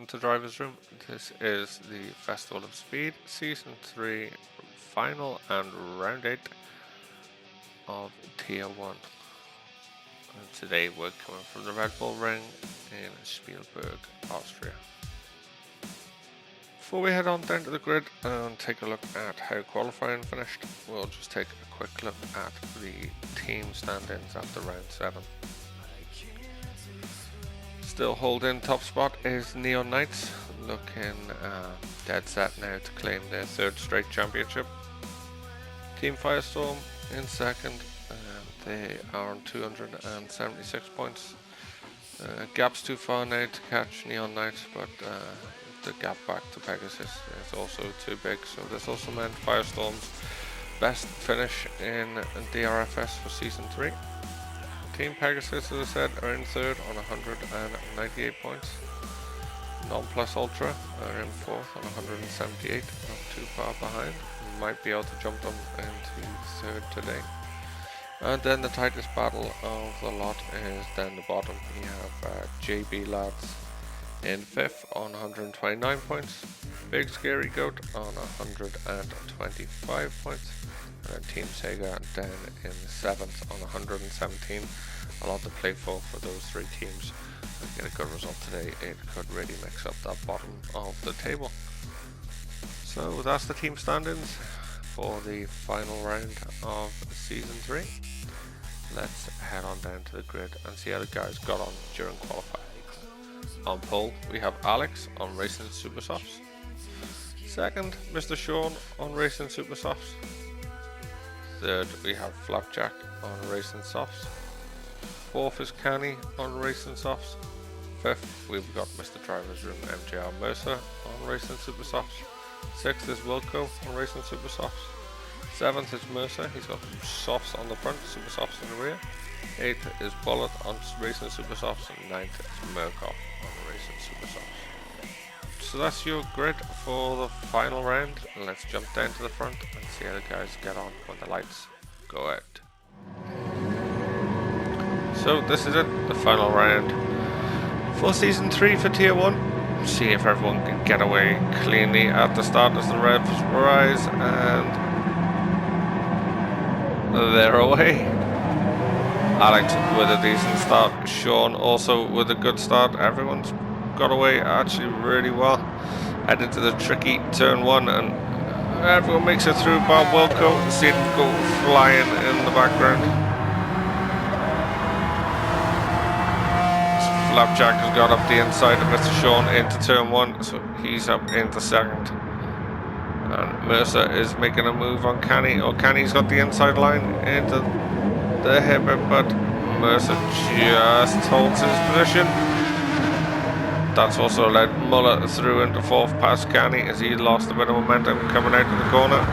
welcome to Driversroom. This is the Festival of Speed Season 3 final and round 8 of Tier 1. And today we're coming from the Red Bull ring in Spielberg, Austria. Before we head on down to the grid and take a look at how qualifying finished, we'll just take a quick look at the team stand-ins after round 7. Still holding top spot is Neon Knights, looking dead set now to claim their 3rd straight championship. Team Firestorm in second, they are on 276 points. Gap's too far now to catch Neon Knights, but the gap back to Pegasus is also too big, so this also meant Firestorm's best finish in DRFS for Season 3. Team Pegasus, as I said, are in 3rd on 198 points. Non-Plus Ultra are in 4th on 178, not too far behind. We might be able to jump them into 3rd today. And then the tightest battle of the lot is down the bottom. We have JB Lads in 5th on 129 points. Big Scary Goat on 125 points. And Team Sega down in 7th on 117. A lot to play for those 3 teams. If we get a good result today, it could really mix up that bottom of the table. So that's the team stand-ins for the final round of Season 3. Let's head on down to the grid and see how the guys got on during qualifying. On pole, we have Alex on Racing Supersofts. Second, Mr. Sean on Racing Supersofts. Third, we have Flapjack on Racing Softs. 4th is Canny on Racing Softs. 5th, we've got Mr. Driversroom MJR Mercer on Racing Supersofts. 6th is Wilco on Racing Supersofts. 7th is Mercer, he's got softs on the front, Supersofts in the rear. 8th is Bullet on Racing Supersofts, and 9th is Murkoff on Racing Supersofts. So that's your grid for the final round. Let's jump down to the front and see how the guys get on when the lights go out. So this is it, the final round for Season 3 for Tier 1. See if everyone can get away cleanly at the start as the revs rise, and they're away. Alex with a decent start, Sean also with a good start. Everyone's got away actually really well. Head into the tricky turn 1 and everyone makes it through bar Wilco. See him go flying in the background. Flapjack has got up the inside of Mr. Sean into turn 1, so he's up into 2nd. And Mercer is making a move on Canny. Canny's got the inside line into the hip, but Mercer just holds his position. That's also led Muller through into 4th past Canny as he lost a bit of momentum coming out of the corner.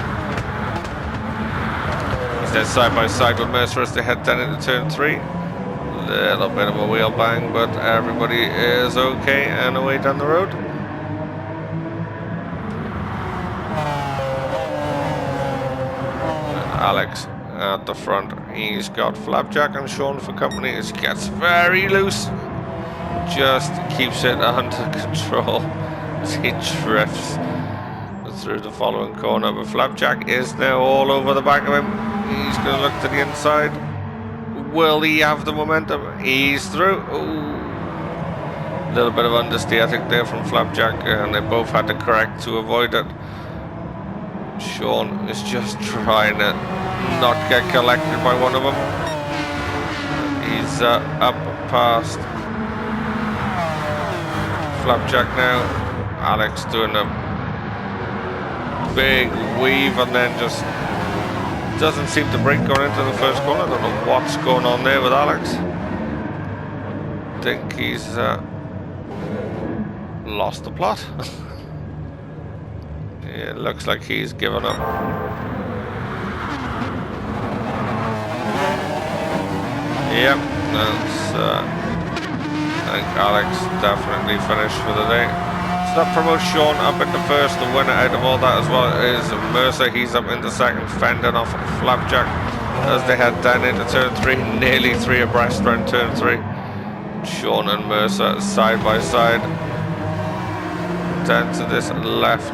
He's then side by side with Mercer as they head down into turn 3. Little bit of a wheel bang, but everybody is okay and away down the road. Alex at the front, he's got Flapjack and Sean for company as he gets very loose. Just keeps it under control as he drifts through the following corner, but Flapjack is now all over the back of him. He's going to look to the inside. Will he have the momentum? He's through. A little bit of understeer, I think, there from Flapjack, and they both had to correct to avoid it. Sean is just trying to not get collected by one of them. He's up past Flapjack now. Alex doing a big weave and then just doesn't seem to break going into the first corner. I don't know what's going on there with Alex. I think he's lost the plot. Yeah, it looks like he's given up. Yep, that's I think Alex definitely finished for the day. So that promotes Sean up into 1st. The winner out of all that as well is Mercer. He's up into 2nd, fending off Flapjack as they head down into turn 3, nearly 3 abreast around turn 3. Sean and Mercer side by side. down to this left.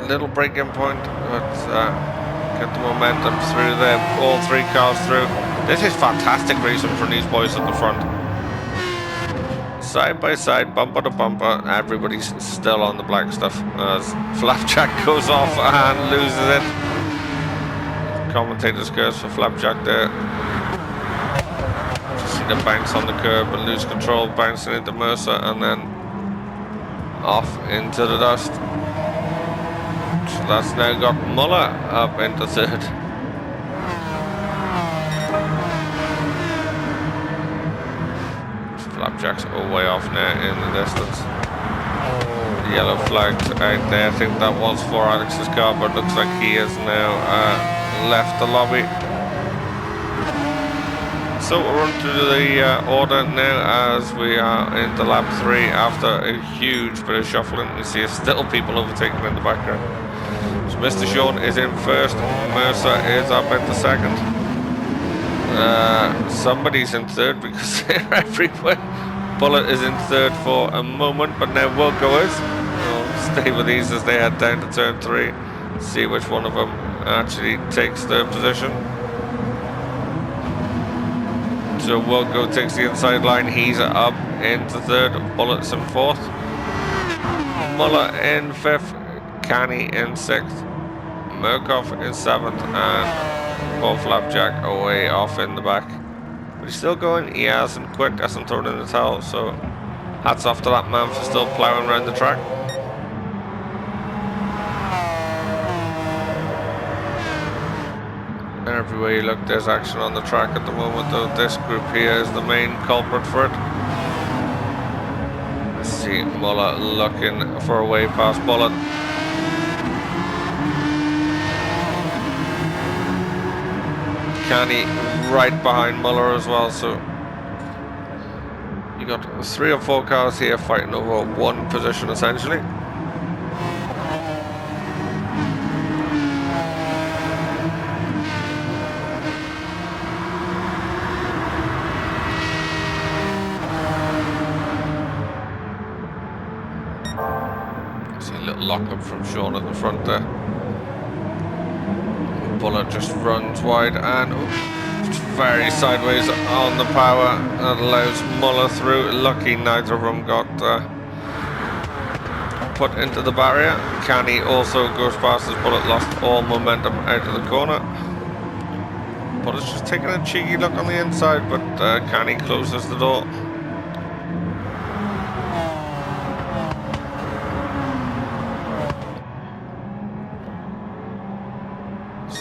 Little break-in point, but get the momentum through there. All three cars through. This is fantastic racing from these boys at the front. Side by side, bumper to bumper, everybody's still on the black stuff as Flapjack goes off and loses it. Commentator's curse for Flapjack there. Just see the bounce on the curb and lose control, bouncing into Mercer and then off into the dust. So that's now got Muller up into third. Flapjack's all way off now in the distance. The yellow flag's out there. I think that was for Alex's car, but looks like he has now left the lobby. So we'll run through the order now as we are into lap 3 after a huge bit of shuffling. You see still people overtaking in the background. So Mr. Sean is in first, Mercer is up into second. Somebody's in third because they're everywhere. Bullet is in third for a moment, but now Wilco is. We'll stay with these as they head down to turn 3. See which one of them actually takes third position. So Wilco takes the inside line, he's up into third, Bullet's in fourth. Muller in fifth, Canny in sixth, Murkoff in seventh, and Paul Flapjack away off in the back. But he's still going, he hasn't quit, hasn't thrown in the towel, so hats off to that man for still ploughing around the track. Everywhere you look, there's action on the track at the moment, though. This group here is the main culprit for it. Let's see Muller looking for a way past Bullet. Canny right behind Muller as well, so you got 3 or 4 cars here fighting over one position essentially. See a little lock-up from Sean at the front there. Bullet just runs wide and very sideways on the power. That allows Muller through. Lucky neither of them got put into the barrier. Canny also goes past as Bullet lost all momentum out of the corner. Bullet's just taking a cheeky look on the inside, but Canny closes the door.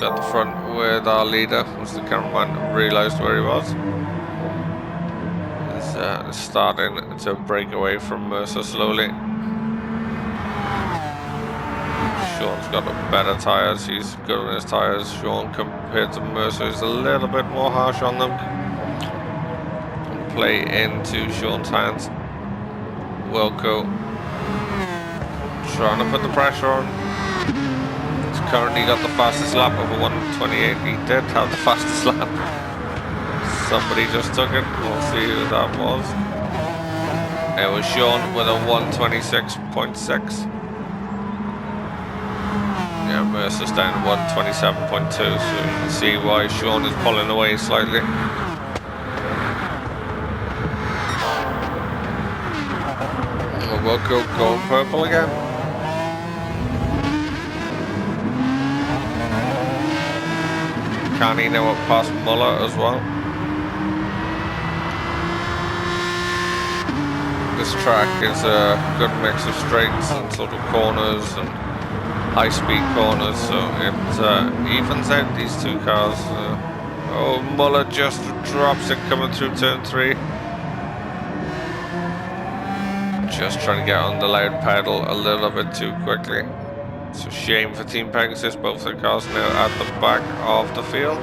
At the front with our leader, once the cameraman realised where he was. He's starting to break away from Mercer slowly. Sean's got better tyres, he's good on his tyres. Sean compared to Mercer is a little bit more harsh on them. Play into Sean's hands. Wilco trying to put the pressure on. Currently got the fastest lap over 1:28. He did have the fastest lap. Somebody just took it. We'll see who that was. It was Sean with a 1:26.6. Yeah, Mercer's down 1:27.2, so you can see why Sean is pulling away slightly. We'll go going purple again. Canny now up past Muller as well. This track is a good mix of straights and sort of corners and high-speed corners, so it evens out these two cars. Oh, Muller just drops it coming through turn 3. Just trying to get on the loud pedal a little bit too quickly. It's a shame for Team Pegasus, both the cars now at the back of the field.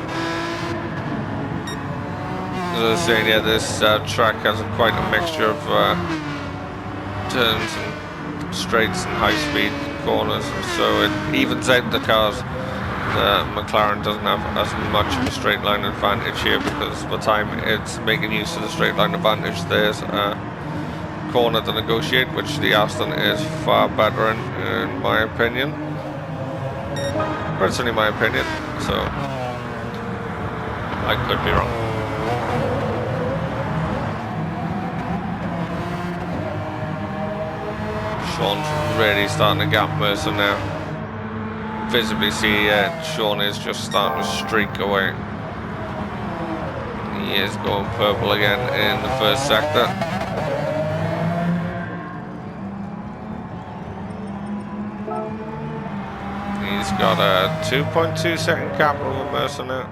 As I was saying, yeah, this track has quite a mixture of turns and straights and high-speed corners, so it evens out the cars. McLaren doesn't have as much of a straight line advantage here because by the time it's making use of the straight line advantage, there's corner to negotiate, which the Aston is far better in my opinion. But it's only my opinion, so I could be wrong. Sean's really starting to gap Mercer now. Visibly see Sean is just starting to streak away. He is going purple again in the first sector. He's got a 2.2 second gap over Mercer now.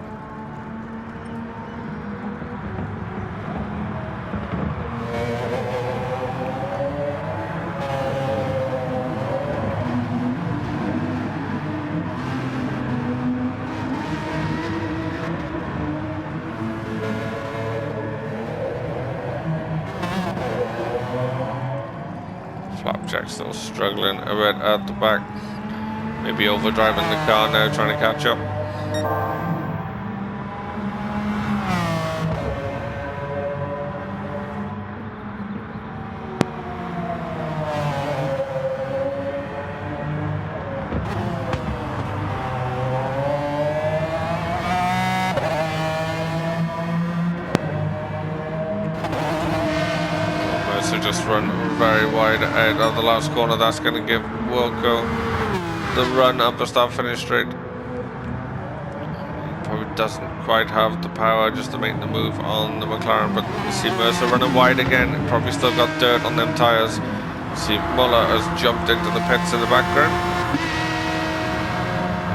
Flapjack's still struggling a bit at the back. Maybe overdriving the car now, trying to catch up. Just run very wide out of the last corner. That's going to give Wilco the run up a start finish straight. Probably doesn't quite have the power just to make the move on the McLaren, but you see Mercer running wide again. Probably still got dirt on them tyres. See Muller has jumped into the pits in the background.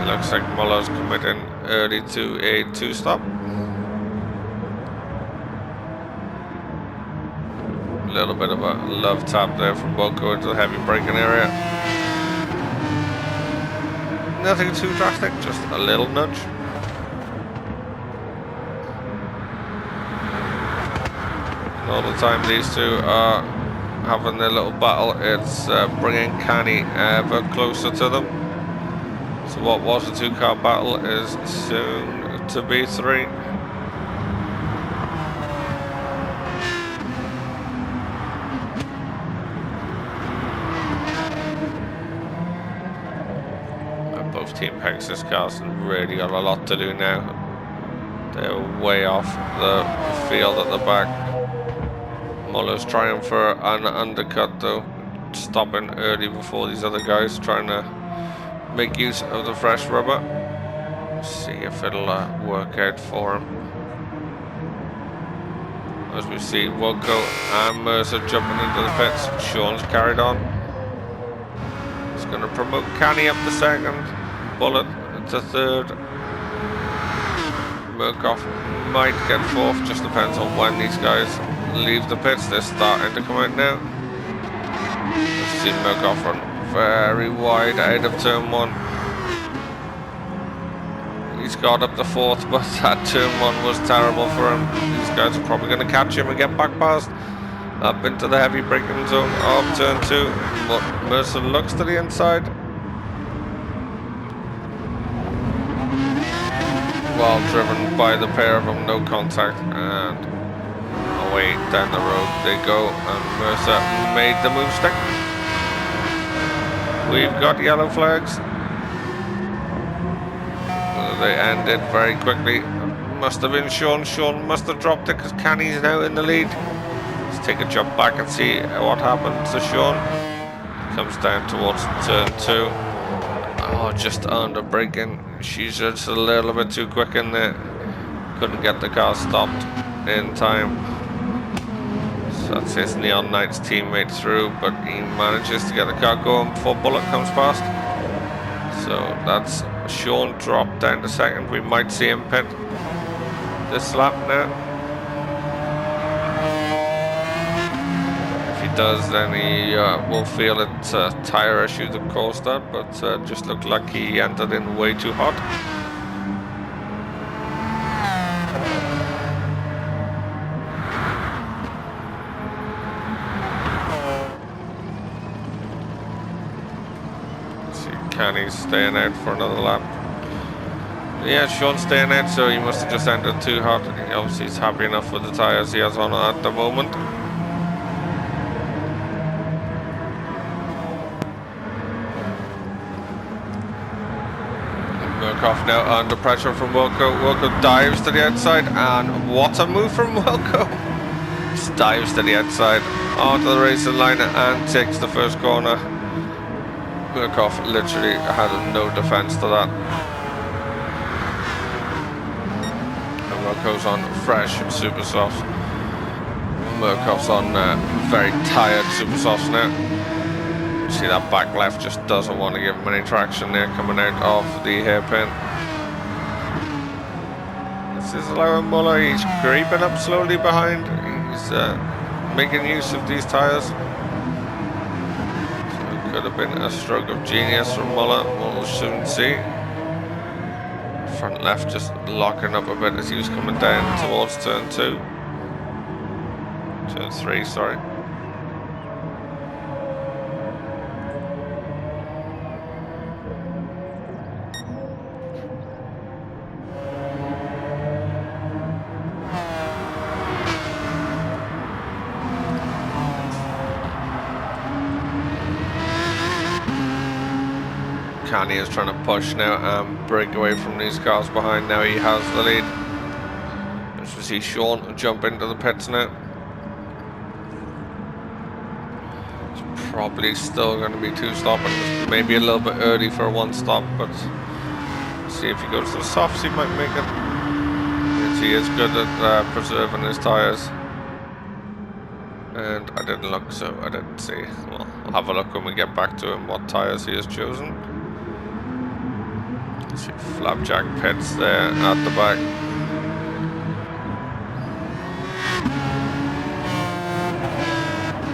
It looks like Muller's committing early to a 2-stop. Little bit of a love tap there from Wilco into the heavy braking area. Nothing too drastic, just a little nudge. And all the time these two are having their little battle, it's bringing Canny ever closer to them. So what was a 2-car battle is soon to be 3. Team Pegasus cars really got a lot to do now. They're way off the field at the back. Muller's trying for an undercut though, stopping early before these other guys, trying to make use of the fresh rubber. See if it'll work out for him. As we see Wilco and Mercer jumping into the pits. Sean's carried on. He's going to promote Canny up the second. Bullet to third. Murkoff might get fourth, just depends on when these guys leave the pits. They're starting to come out now. Let's see Murkoff run very wide out of turn 1. He's got up to 4th, but that turn 1 was terrible for him. These guys are probably going to catch him and get back past. Up into the heavy braking zone of turn 2. But Mercer looks to the inside. Well driven by the pair of them, no contact, and away down the road they go, and Mercer made the move stick. We've got yellow flags. They ended very quickly. Must have been Sean. Sean must have dropped it because Canny's now in the lead. Let's take a jump back and see what happened to Sean. Comes down towards turn 2. Oh, just under braking. She's just a little bit too quick in there. Couldn't get the car stopped in time. So that's his Neon Knights teammate through, but he manages to get the car going before Bullet comes past. So that's Sean dropped down to second. We might see him pit this lap now. Does, then he will feel it's a tyre issue that caused that, but just looked like he entered in way too hot. See, Canny's staying out for another lap. Yeah, Sean's staying out, so he must have just entered too hot. Obviously he's happy enough with the tyres he has on at the moment. Murkoff now under pressure from Wilco. Wilco dives to the outside, and what a move from Wilco! Just dives to the outside, onto the racing line, and takes the first corner. Murkoff literally had no defense to that. And Wilco's on fresh super softs. Murkoff's on very tired super softs now. See that back left just doesn't want to give him any traction there coming out of the hairpin. This is allowing Muller, he's creeping up slowly behind. He's making use of these tyres. So it could have been a stroke of genius from Muller, we'll soon see. Front left just locking up a bit as he was coming down towards turn 2. Turn 3, sorry. Canny is trying to push now and break away from these cars behind. Now he has the lead. As we see Sean jump into the pits now. It's probably still going to be 2 stopping. Maybe a little bit early for 1 stop, but see if he goes to the softs, he might make it. Yes, he is good at preserving his tyres. And I didn't look, so I didn't see. Well, I'll have a look when we get back to him what tyres he has chosen. See Flapjack pits there at the back.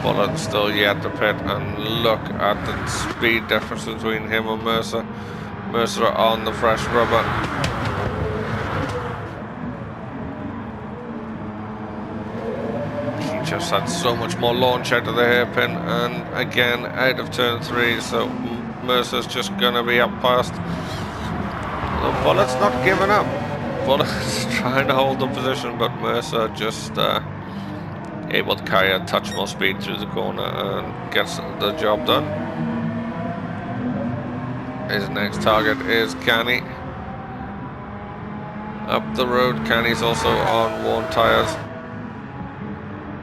Bullet still yet to pit, and look at the speed difference between him and Mercer. Mercer on the fresh rubber. He just had so much more launch out of the hairpin, and again out of turn 3, so Mercer's just gonna be up past. The Bullet's not giving up. Bullet's trying to hold the position, but Mercer just able to carry a touch more speed through the corner and gets the job done. His next target is Canny. Up the road, Canny's also on worn tyres.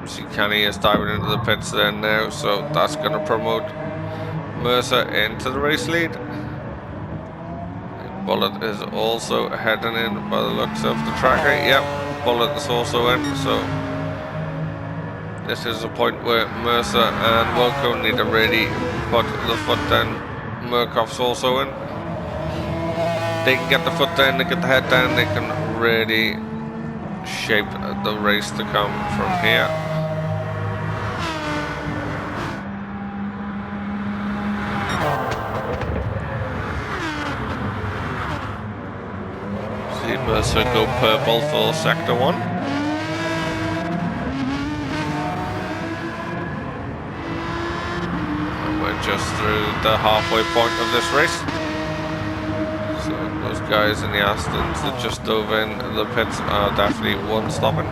You see Canny is diving into the pits there now, so that's going to promote Mercer into the race lead. Bullet is also heading in by the looks of the tracker. Yep, Bullet is also in, so this is a point where Mercer and Wilco need to really put the foot down. Murkoff's also in. They can get the foot down, they get the head down, they can really shape the race to come from here. See Mercer go purple for sector 1. And we're just through the halfway point of this race. So those guys in the Astons that just dove in the pits are definitely one stopping.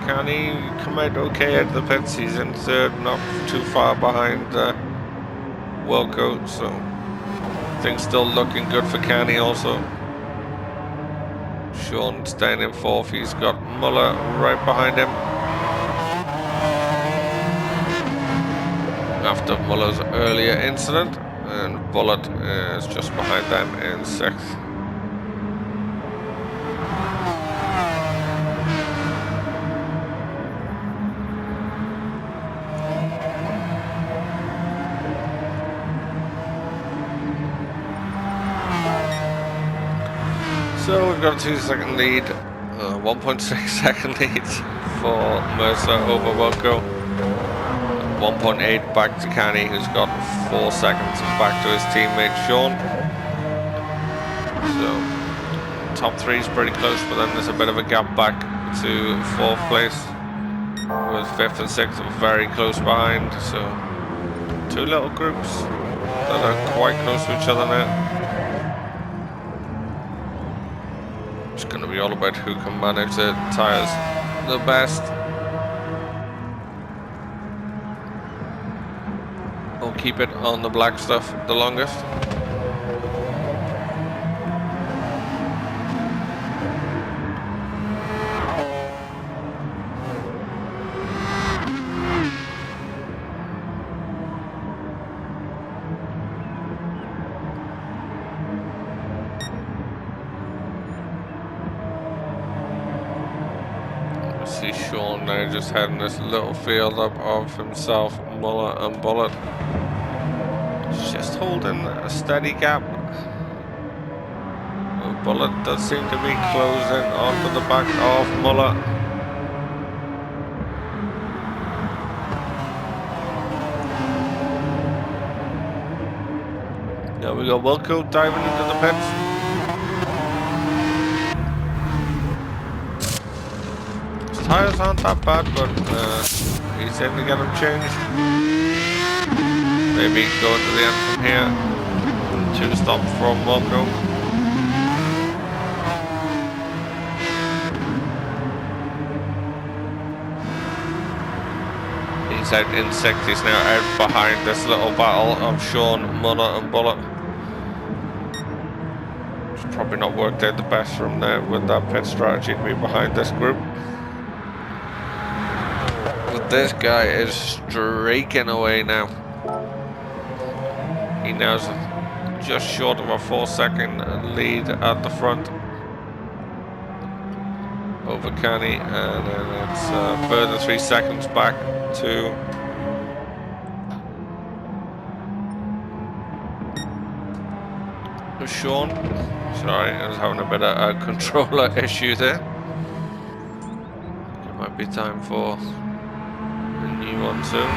Can he come out okay out of the pits? He's in third, not too far behind Wilco, so things still looking good for Canny also. Sean's down in fourth, he's got Muller right behind him. After Muller's earlier incident, and Bullet is just behind them in sixth. So we've got a 2-second lead, 1.6 second lead for Mercer over Wilco. 1.8 back to Canny, who's got 4 seconds back to his teammate Sean. So top 3 is pretty close, but then there's a bit of a gap back to 4th place, with 5th and 6th very close behind. So 2 little groups that are quite close to each other now. It's going to be all about who can manage the tyres the best. I'll keep it on the black stuff the longest. See Sean now just heading this little field up of himself, Muller and Bullet. Just holding a steady gap. Well, Bullet does seem to be closing onto the back of Muller. There we go, Wilco diving into the pits. Tires aren't that bad, but he's in to get them changed. Maybe go to the end from here. 2 stop from Wilco. He's out in 6th. He's now out behind this little battle of Sean, Muller and Bullet. It's probably not worked out the best from there with that pit strategy to be behind this group. This guy is streaking away now. He now's just short of a 4-second lead at the front over Canny, and then it's a further 3 seconds back to Sean. Sorry, I was having a bit of a controller issue there. It might be time for new one soon.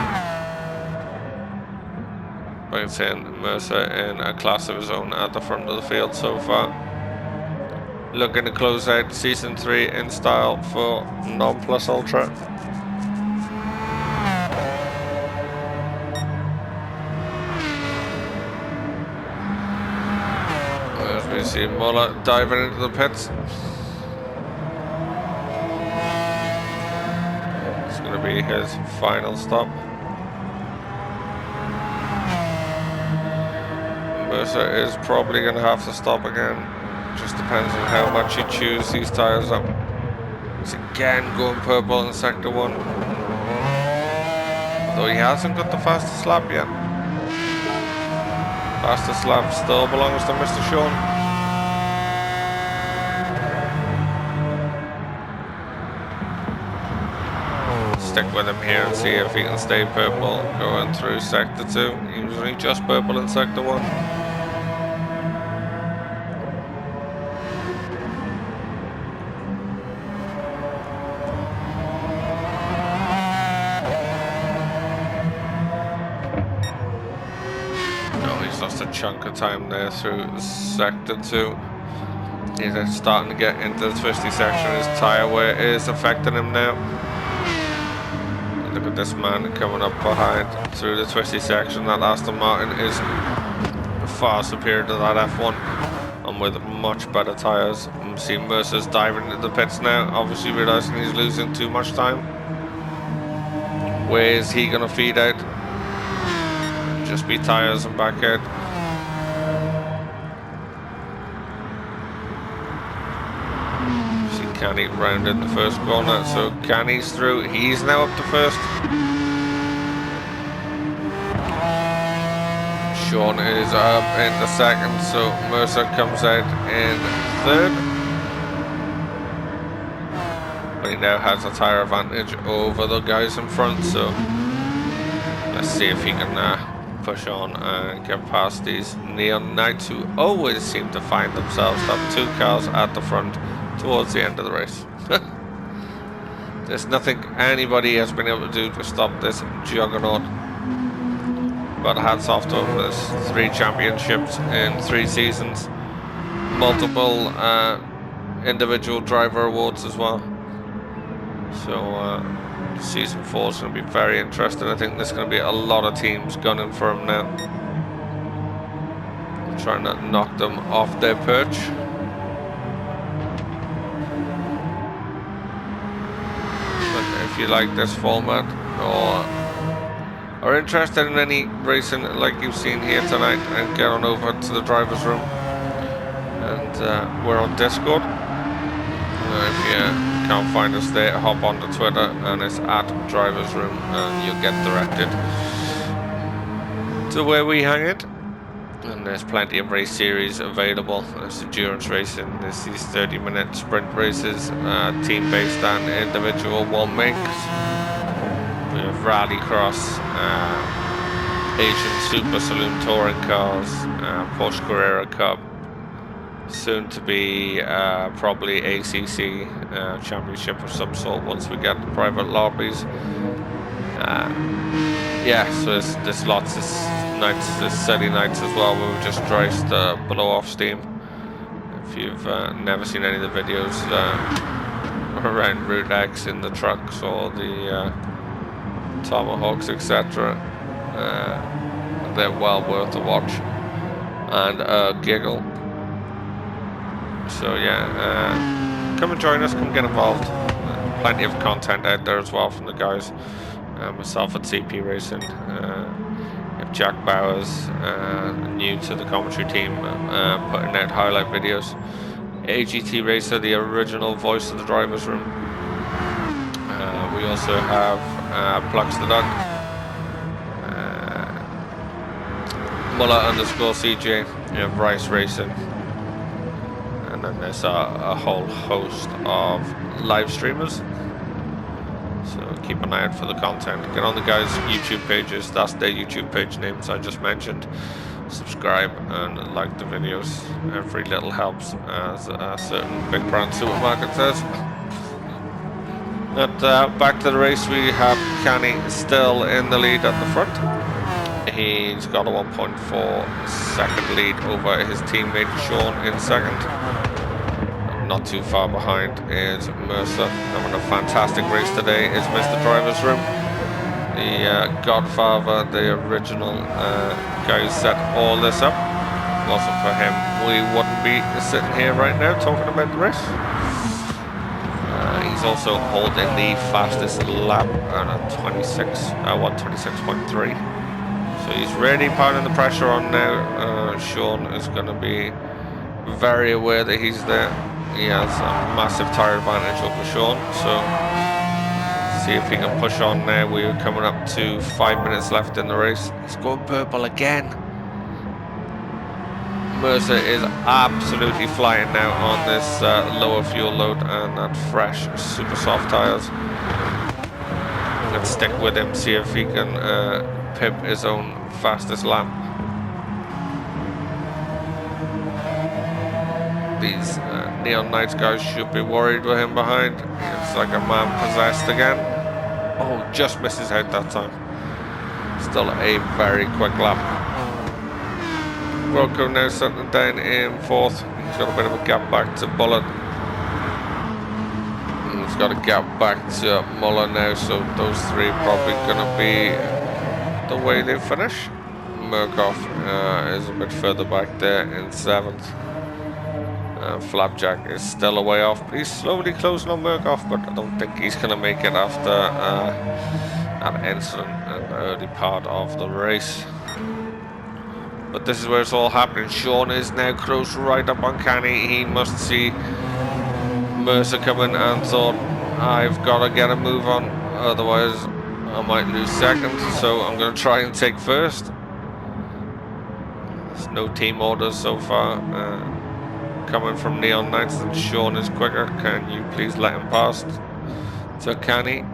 But it's in Mercer in a class of his own at the front of the field so far. Looking to close out season 3 in style for Non-Plus Ultra. As we see Muller diving into the pits. Be his final stop. Mercer is probably going to have to stop again. Just depends on how much he chews these tires up. He's again going purple in sector 1. Although he hasn't got the fastest lap yet. Fastest lap still belongs to Mr. Sean. Stick with him here and see if he can stay purple going through sector 2. He was only just purple in sector 1. No, he's lost a chunk of time there through sector 2. He's starting to get into the twisty section. His tyre wear is affecting him now. Look at this man coming up behind through the twisty section. That Aston Martin is far superior to that F1 and with much better tyres. You see Mercer's diving into the pits now, obviously realising he's losing too much time. Where is he going to feed out? Just be tyres and back out. Canny rounded the first corner, so Canny's through. He's now up to first. Sean is up in the second, so Mercer comes out in third. But he now has a tyre advantage over the guys in front, so let's see if he can push on and get past these Neon Knights who always seem to find themselves have 2 cars at the front towards the end of the race. There's nothing anybody has been able to do to stop this juggernaut. But hats off to him. There's 3 championships in 3 seasons, multiple individual driver awards as well. So season 4 is going to be very interesting. I think there's going to be a lot of teams gunning for him now, trying to knock them off their perch. If you like this format or interested in any racing like you've seen here tonight, and get on over to the Drivers Room. And we're on Discord. If you can't find us there, hop onto Twitter and it's at Driversroom, and you'll get directed to where we hang it. And there's plenty of race series available. There's endurance racing, there's these 30-minute sprint races, team-based and individual one-makes. We have rallycross, Asian Super Saloon Touring Cars, Porsche Carrera Cup, soon to be probably ACC championship of some sort once we get the private lobbies. Yeah, so there's lots of nights, there's Saturday nights as well, where we just drive the blow off steam. If you've never seen any of the videos around Route X in the trucks or the Tomahawks, etc., they're well worth a watch and a giggle. So yeah, come and join us, come get involved. Plenty of content out there as well from the guys. Myself at CP Racing. You have Jack Bowers, new to the commentary team, putting out highlight videos. AGT Racer, the original voice of the Drivers Room. We also have Plux the Duck, Muller_CJ, you have Rice Racing, and then there's a whole host of live streamers. So keep an eye out for the content. Get on the guys' YouTube pages, that's their YouTube page names I just mentioned. Subscribe and like the videos. Every little helps, as a certain big brand supermarket says. But back to the race, we have Canny still in the lead at the front. He's got a 1.4 second lead over his teammate Sean in second. Not too far behind is Mercer, having a fantastic race today. Is Mr. Driver's Room, the godfather, the original guy who set all this up. If it wasn't for him, we wouldn't be sitting here right now talking about the race. He's also holding the fastest lap at a 1:26.3. So he's really piling the pressure on now. Sean is going to be very aware that he's there. He has a massive tyre advantage over Sean, so see if he can push on now. We're coming up to 5 minutes left in the race. He's going purple again. Mercer is absolutely flying now on this lower fuel load and that fresh, super soft tyres. Let's stick with him, see if he can pip his own fastest lap. These Neon Knights guys should be worried with him behind. It's like a man possessed again. Oh, just misses out that time. Still a very quick lap. Rocco now settling down in fourth. He's got a bit of a gap back to Bullet. He's got a gap back to Muller now, so those three are probably going to be the way they finish. Murkoff is a bit further back there in seventh. Flapjack is still a way off, but he's slowly closing on Murkoff, but I don't think he's going to make it after that incident in the early part of the race. But this is where it's all happening. Sean is now close right up on Canny. He must see Mercer coming and thought, I've got to get a move on, otherwise I might lose second, so I'm going to try and take first. There's no team orders so far coming from Neon Knights, and Sean is quicker. Can you please let him past to Canny?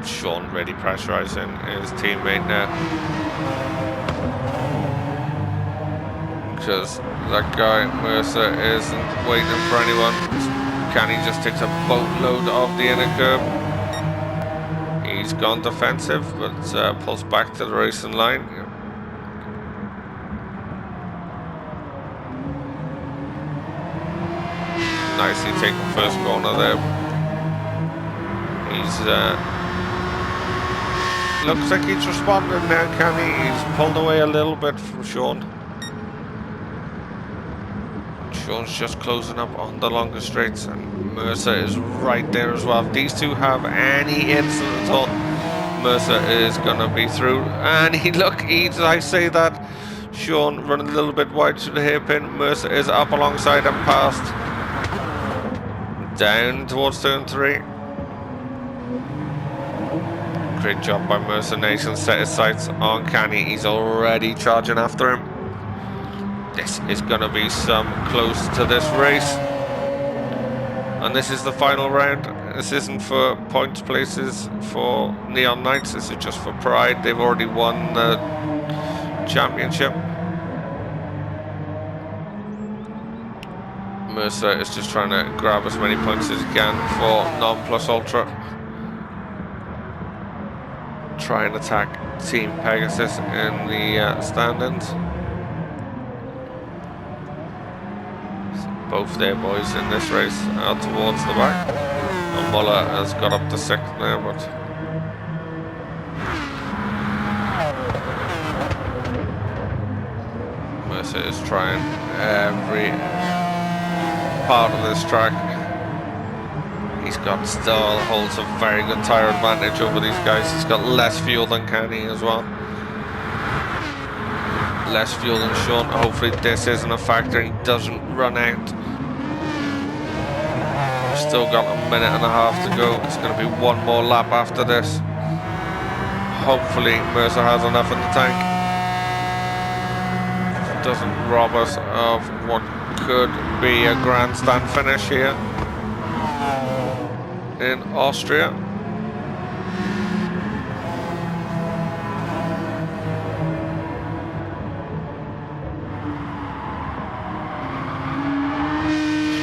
Sean really pressurising his teammate now, because that guy Mercer isn't waiting for anyone. Canny just takes a boatload of the inner curb. He's gone defensive, but pulls back to the racing line. Nicely taken first corner there. He's looks like he's responding now, Canny. He's pulled away a little bit from Sean. Sean's just closing up on the longer straights, and Mercer is right there as well. If these two have any incident at all, Mercer is gonna be through. And I say that. Sean running a little bit wide to the hairpin. Mercer is up alongside and past. Down towards turn 3. Great job by Mercer Nation. Set his sights on Canny. He's already charging after him. This is going to be some close to this race. And this is the final round. This isn't for points places for Neon Knights. This is just for pride. They've already won the championship. Mercer is just trying to grab as many points as he can for Non Plus Ultra. Try and attack Team Pegasus in the standings. So both their boys in this race are towards the back. And Muller has got up to 6th now, but Mercer is trying every part of this track. He's got still holds a very good tyre advantage over these guys. He's got less fuel than Canny as well. Less fuel than Sean. Hopefully this isn't a factor and he doesn't run out. Still got a minute and a half to go. It's going to be one more lap after this. Hopefully Mercer has enough in the tank. It doesn't rob us of what could be a grandstand finish here in Austria.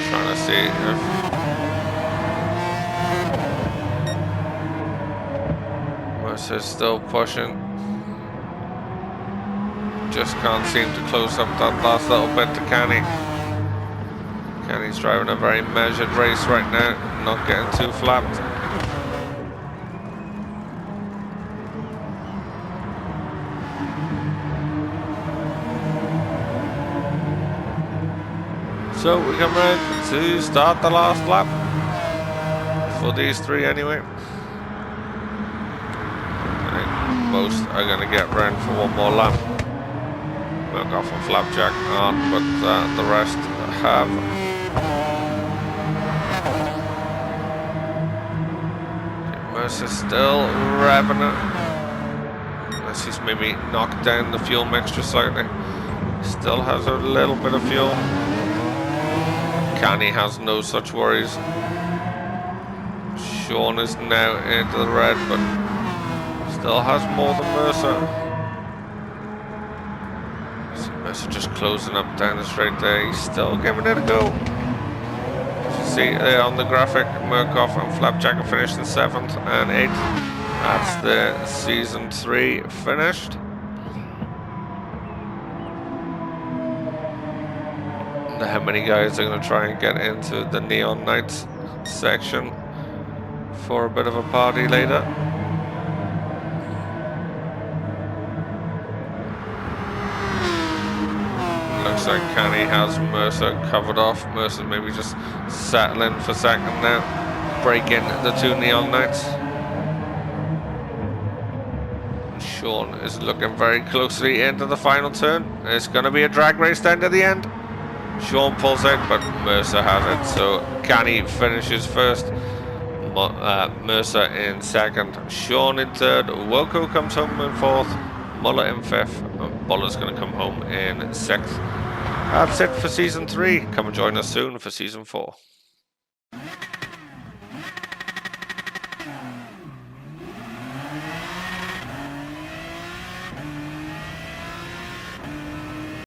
Trying to see if Mercer's still pushing. Just can't seem to close up that last little bit to Canny. Canny's driving a very measured race right now, not getting too flapped. So we come round to start the last lap for these three anyway. I think most are going to get round for one more lap. Milk off and Flapjack aren't, but the rest have. Mercer's still revving it, unless he's maybe knocked down the fuel mixture slightly. Still has a little bit of fuel. Canny has no such worries. Sean is now into the red, but still has more than Mercer. So Mercer just closing up down the straight there. He's still giving it a go. See there on the graphic, Murkoff and Flapjack are finished in 7th and 8th. That's the season 3 finished. Wonder how many guys are going to try and get into the Neon Knights section for a bit of a party later. Looks like Canny has Mercer covered off. Mercer's maybe just settling for second now, breaking the two Neon Knights. Sean is looking very closely into the final turn. It's going to be a drag race down to the end. Sean pulls out, but Mercer has it. So Canny finishes first, Mercer in second, Sean in third, Wilco comes home in fourth, Muller in fifth, and Buller's going to come home in sixth. That's it for season 3. Come and join us soon for season 4.